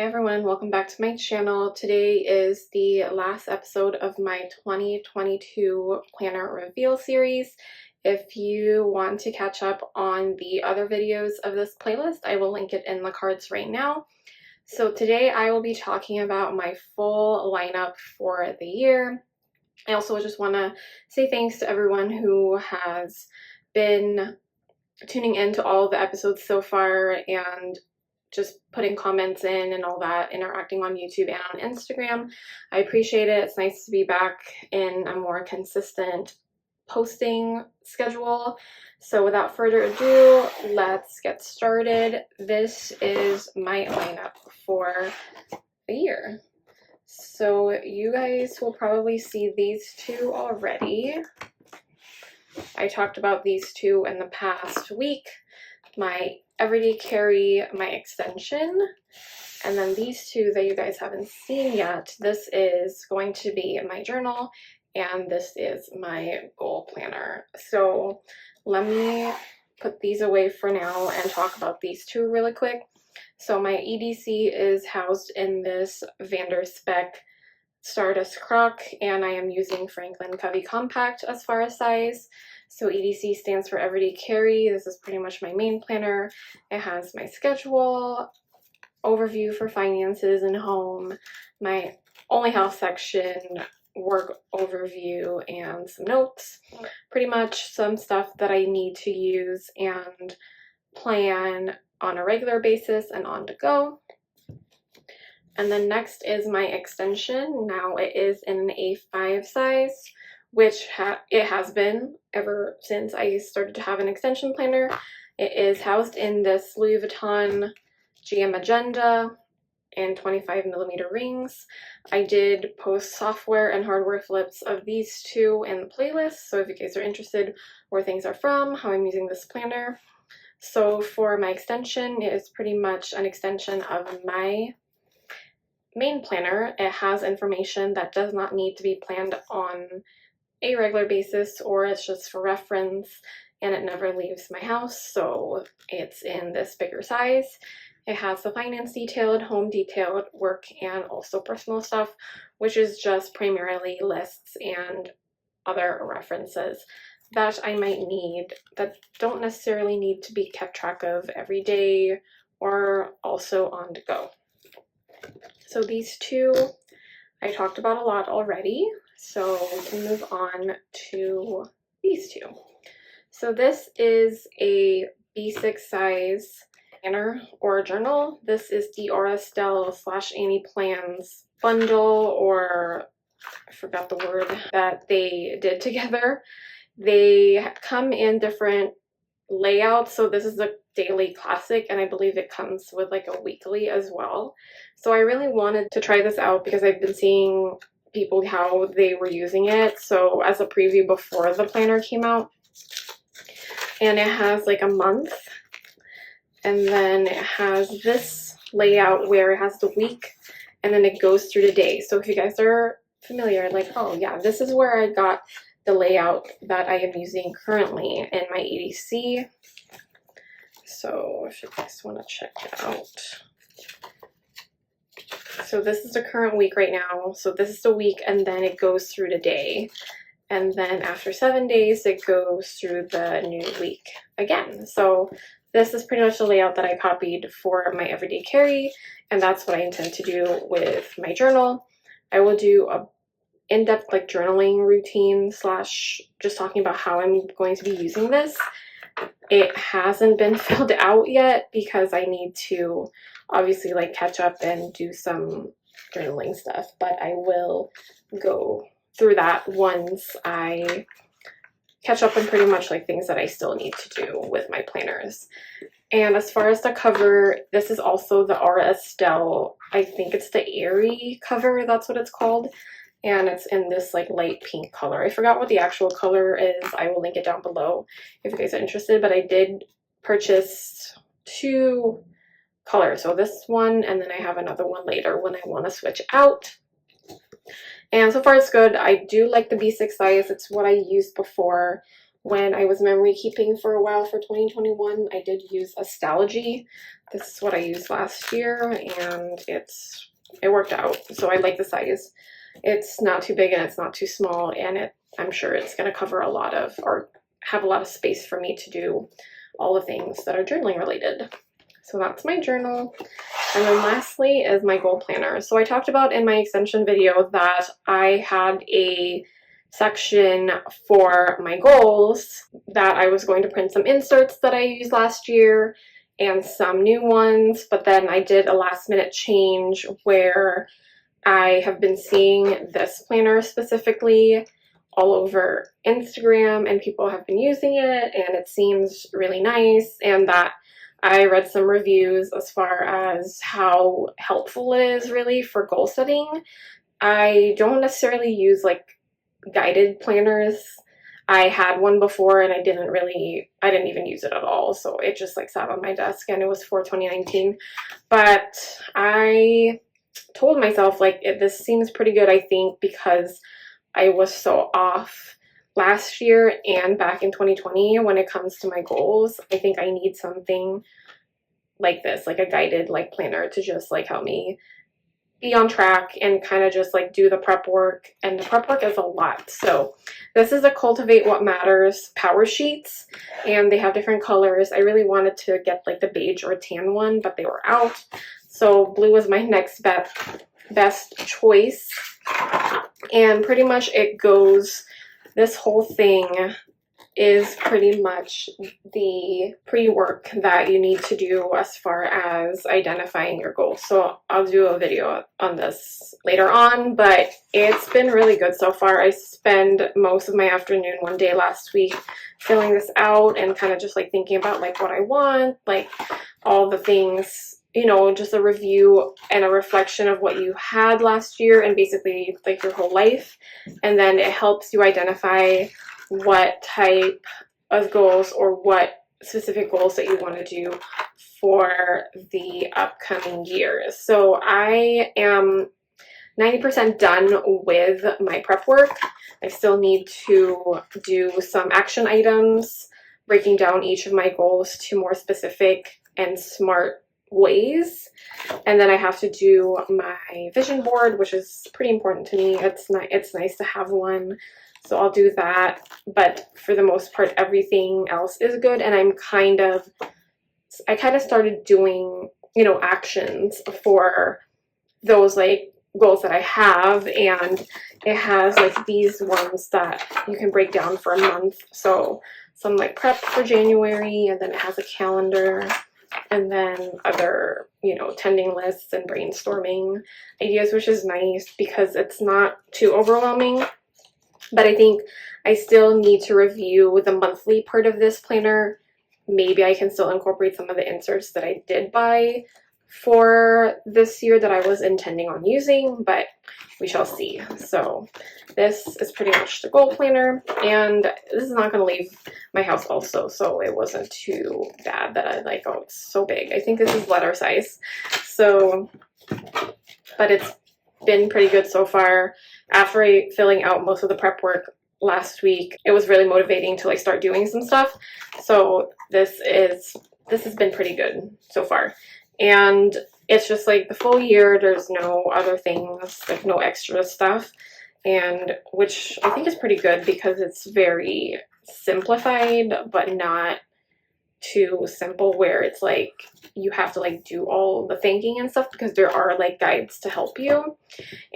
Hi everyone, welcome back to my channel. Today is the last episode of my 2022 planner reveal series. If you want to catch up on the other videos of this playlist, I will link it in the cards right now. So today I will be talking about my full lineup for the year. I also just want to say thanks to everyone who has been tuning into all the episodes so far and just putting comments in and all that, interacting on YouTube and on Instagram. I appreciate it. It's nice to be back in a more consistent posting schedule. So without further ado, let's get started. This is my lineup for the year. So you guys will probably see these two already. I talked about these two in the past week. My everyday carry, my extension, and then these two that you guys haven't seen yet. This is going to be my journal, and this is my goal planner. So let me put these away for now and talk about these two really quick. So my EDC is housed in this Spek Stardust Croc, and I am using Franklin Covey Compact as far as size. So EDC stands for Everyday Carry. This is pretty much my main planner. It has my schedule, overview for finances and home, my only health section, work overview, and some notes. Pretty much some stuff that I need to use and plan on a regular basis and on the go. And then next is my extension. Now it is in an A5 size, which it has been ever since I started to have an extension planner. It is housed in this Louis Vuitton GM Agenda and 25mm rings. I did post software and hardware flips of these two in the playlist, so if you guys are interested where things are from, how I'm using this planner. So for my extension, it is pretty much an extension of my main planner. It has information that does not need to be planned on a regular basis, or it's just for reference, and it never leaves my house, so it's in this bigger size. It has the finance detailed, home detailed, work, and also personal stuff, which is just primarily lists and other references that I might need that don't necessarily need to be kept track of every day or also on the go. So these two I talked about a lot already, so we can move on to these two. So this is a B6 size planner or journal. This is the Estelle / Annie Plans bundle, or I forgot the word that they did together. They come in different layouts. So this is a daily classic, and I believe it comes with like a weekly as well. So I really wanted to try this out because I've been seeing people how they were using it. So as a preview before the planner came out, and it has like a month, and then it has this layout where it has the week, and then it goes through the day. So if you guys are familiar, like, oh yeah, this is where I got the layout that I am using currently in my EDC. So if you guys want to check it out. So this is the current week right now. So this is the week, and then it goes through the day. And then after 7 days, it goes through the new week again. So this is pretty much the layout that I copied for my everyday carry, and that's what I intend to do with my journal. I will do a in-depth like journaling routine / just talking about how I'm going to be using this. It hasn't been filled out yet because I need to obviously like catch up and do some journaling stuff, but I will go through that once I catch up on pretty much like things that I still need to do with my planners. And as far as the cover, this is also the Estelle, I think it's the Airy cover, that's what it's called. And it's in this like light pink color. I forgot what the actual color is. I will link it down below if you guys are interested, but I did purchase two colors. So this one, and then I have another one later when I want to switch out. And so far it's good. I do like the B6 size. It's what I used before when I was memory keeping for a while for 2021, I did use Estelle. This is what I used last year, and it worked out. So I like the size. It's not too big and it's not too small, and I'm sure it's going to cover a lot of, or have a lot of space for me to do all the things that are journaling related. So that's my journal. And then lastly is my goal planner. So I talked about in my extension video that I had a section for my goals, that I was going to print some inserts that I used last year and some new ones, but then I did a last minute change where I have been seeing this planner specifically all over Instagram, and people have been using it, and it seems really nice, and that I read some reviews as far as how helpful it is really for goal setting. I don't necessarily use like guided planners. I had one before and I didn't even use it at all, so it just like sat on my desk, and it was for 2019. But I told myself like this seems pretty good, I think, because I was so off last year and back in 2020 when it comes to my goals. I think I need something like this, like a guided like planner, to just like help me be on track and kind of just like do the prep work. And the prep work is a lot. So this is a Cultivate What Matters power sheets, and they have different colors. I really wanted to get like the beige or tan one, but they were out. So blue was my next best choice. And pretty much this whole thing is pretty much the pre-work that you need to do as far as identifying your goals. So I'll do a video on this later on, but it's been really good so far. I spent most of my afternoon one day last week filling this out and kind of just like thinking about like what I want, like all the things, you know, just a review and a reflection of what you had last year and basically like your whole life. And then it helps you identify what type of goals or what specific goals that you want to do for the upcoming years. So I am 90% done with my prep work. I still need to do some action items, breaking down each of my goals to more specific and smart ways. And then I have to do my vision board, which is pretty important to me. It's nice to have one. So I'll do that, but for the most part, everything else is good. And I kind of started doing, you know, actions for those like goals that I have, and it has like these ones that you can break down for a month. So some like prep for January, and then it has a calendar, and then other, you know, tending lists and brainstorming ideas, which is nice because it's not too overwhelming. But I think I still need to review the monthly part of this planner. Maybe I can still incorporate some of the inserts that I did buy for this year that I was intending on using, but we shall see. So this is pretty much the goal planner, and this is not going to leave my house also, so it wasn't too bad that I like, oh, it's so big. I think this is letter size. So, but it's been pretty good so far. After filling out most of the prep work last week, it was really motivating to like start doing some stuff. So this has been pretty good so far. And it's just like the full year, there's no other things, like no extra stuff, and which I think is pretty good because it's very simplified, but not too simple where it's like you have to like do all the thinking and stuff, because there are like guides to help you.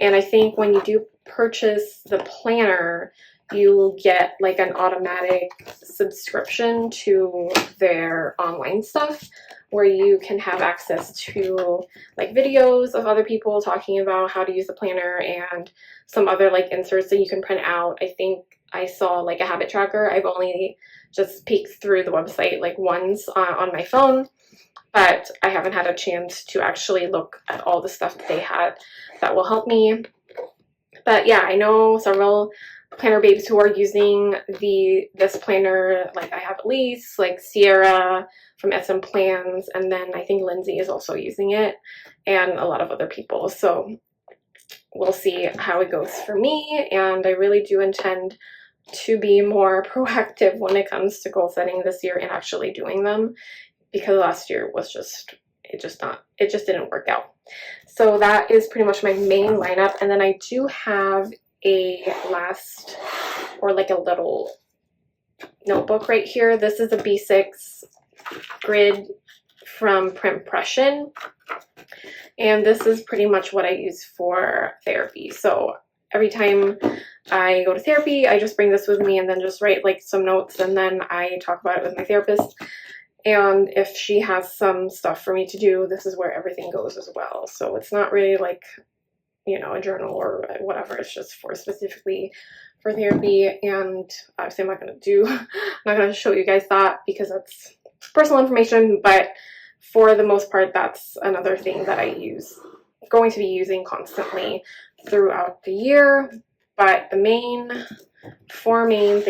And I think when you do purchase the planner, you get like an automatic subscription to their online stuff where you can have access to like videos of other people talking about how to use the planner and some other like inserts that you can print out. I think I saw like a habit tracker. I've only just peeked through the website like once on my phone, but I haven't had a chance to actually look at all the stuff that they had that will help me. But yeah, I know several planner babes who are using this planner. Like I have Elise, like Sierra from SM Plans, and then I think Lindsay is also using it, and a lot of other people. So we'll see how it goes for me, and I really do intend to be more proactive when it comes to goal setting this year and actually doing them, because last year was just, it just didn't work out. So that is pretty much my main lineup. And then I do have a last, or like a little notebook right here. This is a B6 grid from Primpression, and this is pretty much what I use for therapy. So every time I go to therapy, I just bring this with me and then just write like some notes, and then I talk about it with my therapist. And if she has some stuff for me to do, this is where everything goes as well. So it's not really like, you know, a journal or whatever. It's just for specifically for therapy. And obviously I'm not going to show you guys that because that's personal information, but for the most part, that's another thing that I going to be using constantly throughout the year. But the four main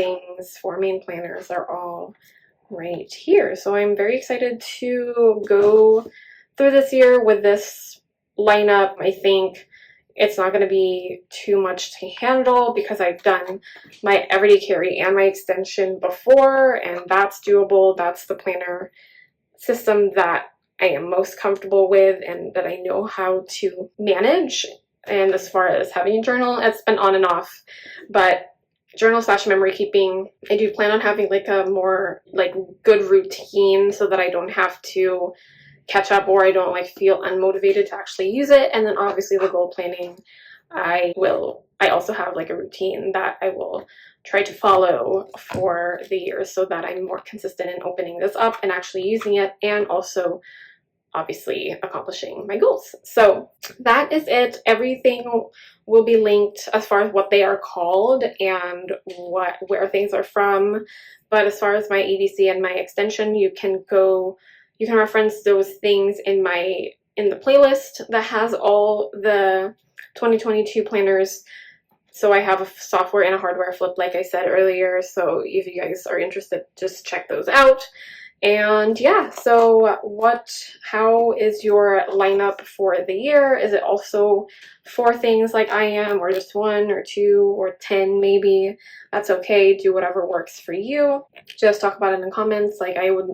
planners are all right here. So I'm very excited to go through this year with this lineup. I think it's not going to be too much to handle because I've done my everyday carry and my extension before, and that's doable. That's the planner system that I am most comfortable with and that I know how to manage. And as far as having a journal, it's been on and off, but journal / memory keeping, I do plan on having like a more like good routine so that I don't have to catch up or I don't like feel unmotivated to actually use it. And then obviously the goal planning, I also have like a routine that I will try to follow for the year so that I'm more consistent in opening this up and actually using it, and also obviously accomplishing my goals. So that is it. Everything will be linked as far as what they are called and where things are from. But as far as my EDC and my extension, you can reference those things in the playlist that has all the 2022 planners. So I have a software and a hardware flip, like I said earlier. So if you guys are interested, just check those out. And yeah, so how is your lineup for the year? Is it also 4 things like I am, or just 1 or 2 or 10 maybe? That's okay. Do whatever works for you. Just talk about it in the comments. Like, I would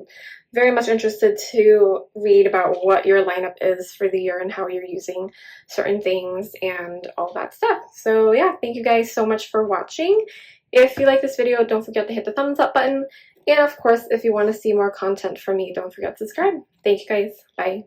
very much interested to read about what your lineup is for the year and how you're using certain things and all that stuff. So yeah, thank you guys so much for watching. If you like this video, don't forget to hit the thumbs up button. And of course, if you want to see more content from me, don't forget to subscribe. Thank you guys. Bye.